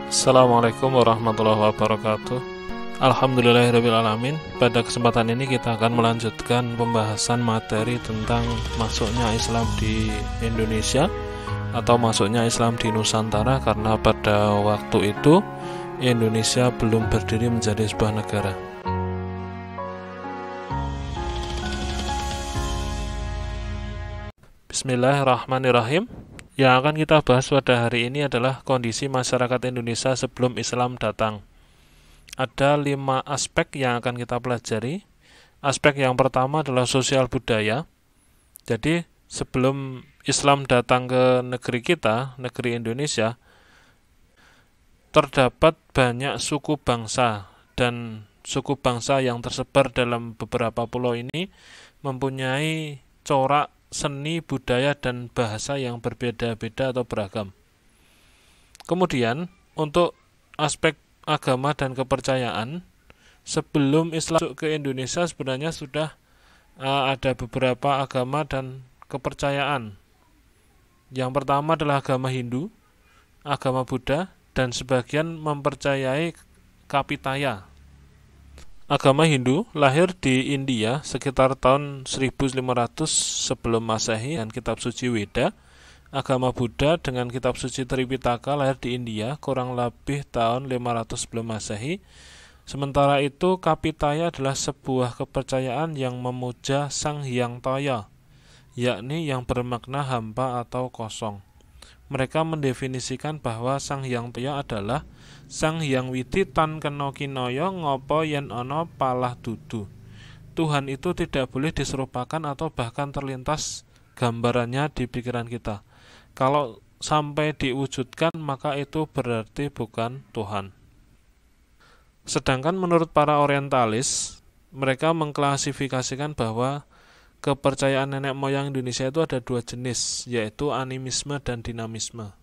Assalamualaikum warahmatullahi wabarakatuh. Alhamdulillahirrabbilalamin. Pada kesempatan ini kita akan melanjutkan pembahasan materi tentang masuknya Islam di Indonesia atau masuknya Islam di Nusantara, karena pada waktu itu Indonesia belum berdiri menjadi sebuah negara. Bismillahirrahmanirrahim. Yang akan kita bahas pada hari ini adalah kondisi masyarakat Indonesia sebelum Islam datang. Ada 5 aspek yang akan kita pelajari. Aspek yang pertama adalah sosial budaya. Jadi sebelum Islam datang ke negeri kita, negeri Indonesia, terdapat banyak suku bangsa, dan suku bangsa yang tersebar dalam beberapa pulau ini mempunyai corak seni, budaya, dan bahasa yang berbeda-beda atau beragam. Kemudian, untuk aspek agama dan kepercayaan, sebelum Islam masuk ke Indonesia sebenarnya sudah ada beberapa agama dan kepercayaan. Yang pertama adalah agama Hindu, agama Buddha, dan sebagian mempercayai Kapitaya. Agama Hindu lahir di India sekitar tahun 1500 sebelum Masehi dan kitab suci Weda. Agama Buddha dengan kitab suci Tripitaka lahir di India kurang lebih tahun 500 sebelum Masehi. Sementara itu Kapitaya adalah sebuah kepercayaan yang memuja Sang Hyang Toya, yakni yang bermakna hampa atau kosong. Mereka mendefinisikan bahwa Sang Hyang Toya adalah Sang Hyang Widi tan kena kinaya ngopo yen ana palah dudu. Tuhan itu tidak boleh diserupakan atau bahkan terlintas gambarannya di pikiran kita. Kalau sampai diwujudkan, maka itu berarti bukan Tuhan. Sedangkan menurut para orientalis, mereka mengklasifikasikan bahwa kepercayaan nenek moyang Indonesia itu ada 2 jenis, yaitu animisme dan dinamisme.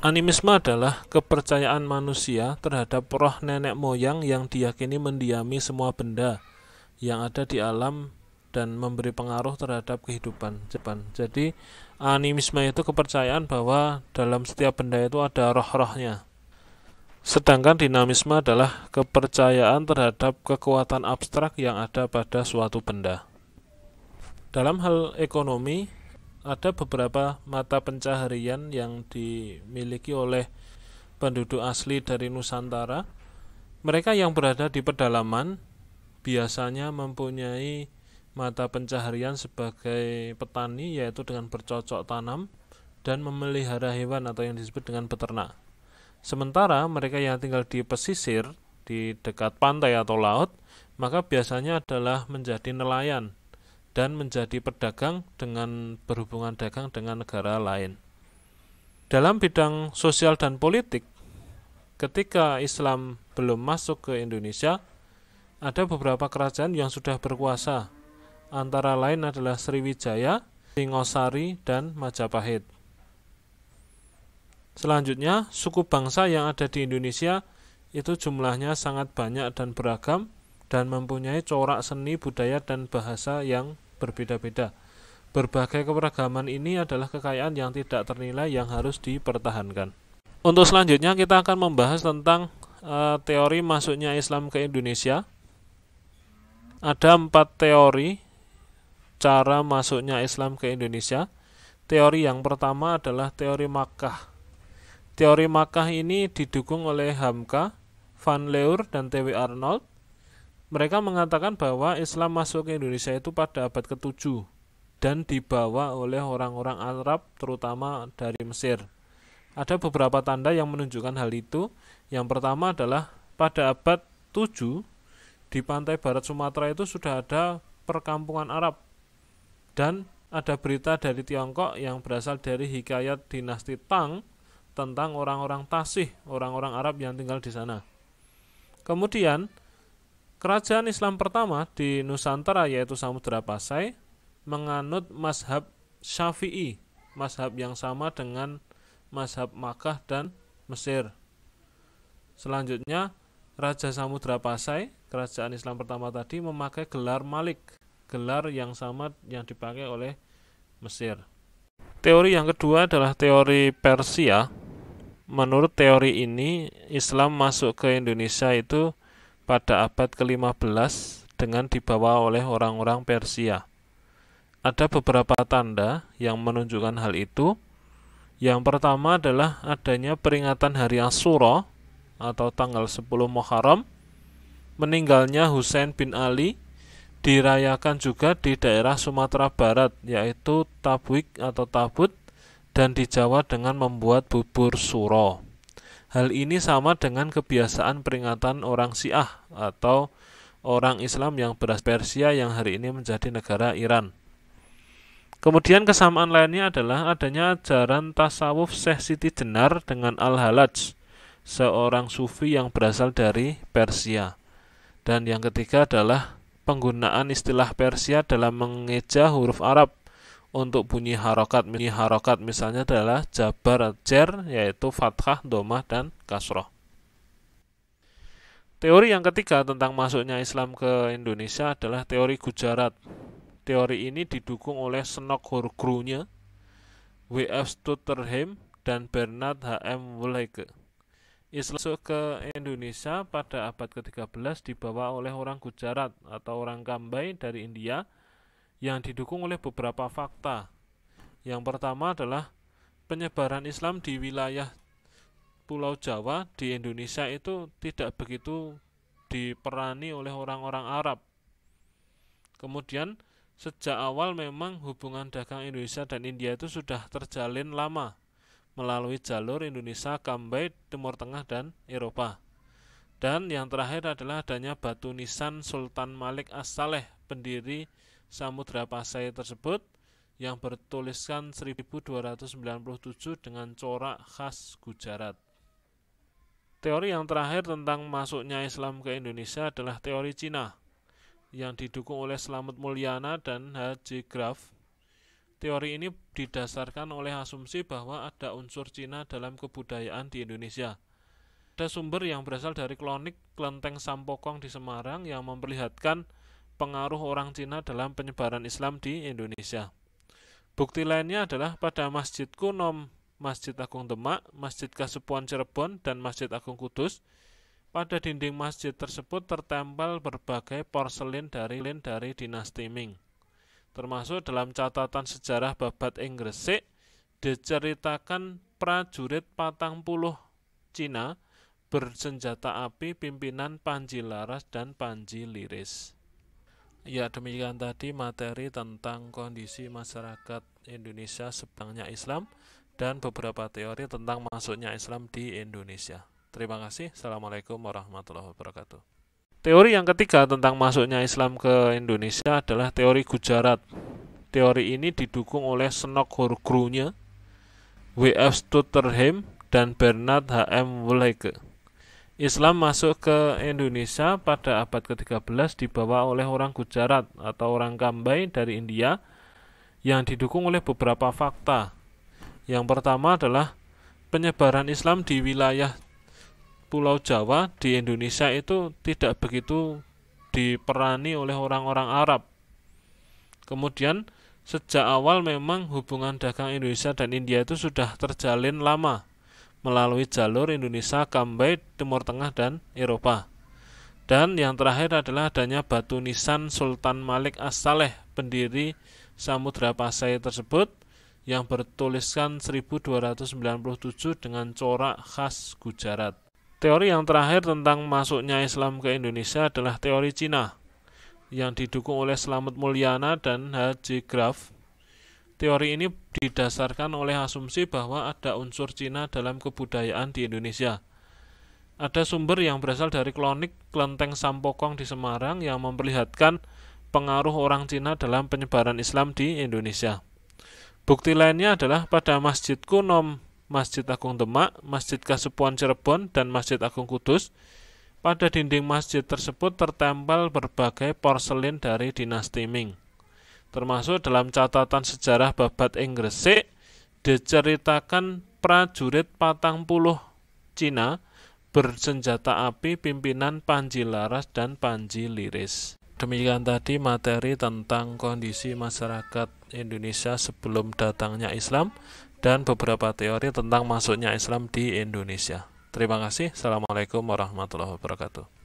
Animisme adalah kepercayaan manusia terhadap roh nenek moyang yang diyakini mendiami semua benda yang ada di alam dan memberi pengaruh terhadap kehidupan. Jadi animisme itu kepercayaan bahwa dalam setiap benda itu ada roh-rohnya. Sedangkan dinamisme adalah kepercayaan terhadap kekuatan abstrak yang ada pada suatu benda. Dalam hal ekonomi, ada beberapa mata pencaharian yang dimiliki oleh penduduk asli dari Nusantara. Mereka yang berada di pedalaman biasanya mempunyai mata pencaharian sebagai petani, yaitu dengan bercocok tanam dan memelihara hewan atau yang disebut dengan beternak. Sementara mereka yang tinggal di pesisir, di dekat pantai atau laut, maka biasanya adalah menjadi nelayan dan menjadi pedagang dengan berhubungan dagang dengan negara lain. Dalam bidang sosial dan politik, ketika Islam belum masuk ke Indonesia, ada beberapa kerajaan yang sudah berkuasa. Antara lain adalah Sriwijaya, Singosari, dan Majapahit. Selanjutnya, suku bangsa yang ada di Indonesia itu jumlahnya sangat banyak dan beragam dan mempunyai corak seni, budaya, dan bahasa yang berbeda-beda. Berbagai keberagaman ini adalah kekayaan yang tidak ternilai yang harus dipertahankan. Untuk selanjutnya kita akan membahas tentang teori masuknya Islam ke Indonesia. Ada 4 teori cara masuknya Islam ke Indonesia. Teori yang pertama adalah teori Makkah. Teori Makkah ini didukung oleh Hamka, Van Leur, dan T.W. Arnold. Mereka mengatakan bahwa Islam masuk ke Indonesia itu pada abad ke-7 dan dibawa oleh orang-orang Arab, terutama dari Mesir. Ada beberapa tanda yang menunjukkan hal itu. Yang pertama adalah pada abad 7 di pantai barat Sumatera itu sudah ada perkampungan Arab, dan ada berita dari Tiongkok yang berasal dari hikayat dinasti Tang tentang orang-orang Tasih, orang-orang Arab yang tinggal di sana. Kemudian kerajaan Islam pertama di Nusantara, yaitu Samudra Pasai, menganut mazhab Syafi'i, mazhab yang sama dengan mazhab Makkah dan Mesir. Selanjutnya, Raja Samudra Pasai, kerajaan Islam pertama tadi, memakai gelar Malik, gelar yang sama yang dipakai oleh Mesir. Teori yang kedua adalah teori Persia. Menurut teori ini, Islam masuk ke Indonesia itu pada abad ke-15 dengan dibawa oleh orang-orang Persia. Ada beberapa tanda yang menunjukkan hal itu. Yang pertama adalah adanya peringatan hari Asyura atau tanggal 10 Muharram. Meninggalnya Husain bin Ali dirayakan juga di daerah Sumatera Barat, yaitu Tabwik atau Tabut, dan di Jawa dengan membuat bubur suro. Hal ini sama dengan kebiasaan peringatan orang Syiah atau orang Islam yang berasal Persia yang hari ini menjadi negara Iran. Kemudian kesamaan lainnya adalah adanya ajaran tasawuf Syekh Siti Jenar dengan Al-Halaj, seorang sufi yang berasal dari Persia. Dan yang ketiga adalah penggunaan istilah Persia dalam mengeja huruf Arab untuk bunyi harokat. Misalnya adalah jabar, jer, yaitu fathah, domah, dan kasroh. Teori yang ketiga tentang masuknya Islam ke Indonesia adalah teori Gujarat. Teori ini didukung oleh Senok Horgrunge, W.F. Stutterheim, dan Bernard H.M. Woolhage. Islam masuk ke Indonesia pada abad ke-13 dibawa oleh orang Gujarat atau orang Kambai dari India yang didukung oleh beberapa fakta. Yang pertama adalah penyebaran Islam di wilayah Pulau Jawa di Indonesia itu tidak begitu diperani oleh orang-orang Arab. Kemudian sejak awal memang hubungan dagang Indonesia dan India itu sudah terjalin lama melalui jalur Indonesia, Kambai, Timur Tengah, dan Eropa. Dan yang terakhir adalah adanya batu nisan Sultan Malik As-Saleh, pendiri Samudra Pasai tersebut, yang bertuliskan 1297 dengan corak khas Gujarat. Teori yang terakhir tentang masuknya Islam ke Indonesia adalah teori Cina, yang didukung oleh Slamet Mulyana dan H.J. Graff. Teori ini didasarkan oleh asumsi bahwa ada unsur Cina dalam kebudayaan di Indonesia. Ada sumber yang berasal dari Klonik Klenteng Sampokong di Semarang yang memperlihatkan pengaruh orang Cina dalam penyebaran Islam di Indonesia. Bukti lainnya adalah pada Masjid Kuno, Masjid Agung Demak, Masjid Kasepuhan Cirebon, dan Masjid Agung Kudus. Pada dinding masjid tersebut tertempel berbagai porselin dari dinasti Ming. Termasuk dalam catatan sejarah Babat ing Gresik diceritakan prajurit 40 Cina bersenjata api pimpinan Panji Laras dan Panji Liris. Ya, demikian tadi materi tentang kondisi masyarakat Indonesia sebelumnya Islam dan beberapa teori tentang masuknya Islam di Indonesia. Terima kasih. Assalamualaikum warahmatullahi wabarakatuh. Teori yang ketiga tentang masuknya Islam ke Indonesia adalah teori Gujarat. Teori ini didukung oleh Senok Horgrunge, W.F. Stutterheim, dan Bernard H.M. Woolhage. Islam masuk ke Indonesia pada abad ke-13 dibawa oleh orang Gujarat atau orang Kambai dari India yang didukung oleh beberapa fakta. Yang pertama adalah penyebaran Islam di wilayah Pulau Jawa di Indonesia itu tidak begitu diperani oleh orang-orang Arab. Kemudian sejak awal memang hubungan dagang Indonesia dan India itu sudah terjalin lama melalui jalur Indonesia, Kambai, Timur Tengah, dan Eropa. Dan yang terakhir adalah adanya batu nisan Sultan Malik As-Saleh, pendiri Samudra Pasai tersebut, yang bertuliskan 1297 dengan corak khas Gujarat. Teori yang terakhir tentang masuknya Islam ke Indonesia adalah teori Cina, yang didukung oleh Slamet Mulyana dan H.J. Graff. Teori ini didasarkan oleh asumsi bahwa ada unsur Cina dalam kebudayaan di Indonesia. Ada sumber yang berasal dari Klonik Klenteng Sampokong di Semarang yang memperlihatkan pengaruh orang Cina dalam penyebaran Islam di Indonesia. Bukti lainnya adalah pada Masjid Kuno, Masjid Agung Demak, Masjid Kasepuhan Cirebon, dan Masjid Agung Kudus. Pada dinding masjid tersebut tertempel berbagai porselin dari dinasti Ming. Termasuk dalam catatan sejarah Babat ing Gresik diceritakan prajurit 40 Cina bersenjata api pimpinan Panji Laras dan Panji Liris. demikian tadi materi tentang kondisi masyarakat Indonesia sebelum datangnya Islam dan beberapa teori tentang masuknya Islam di Indonesia. Terima kasih. Assalamualaikum warahmatullahi wabarakatuh.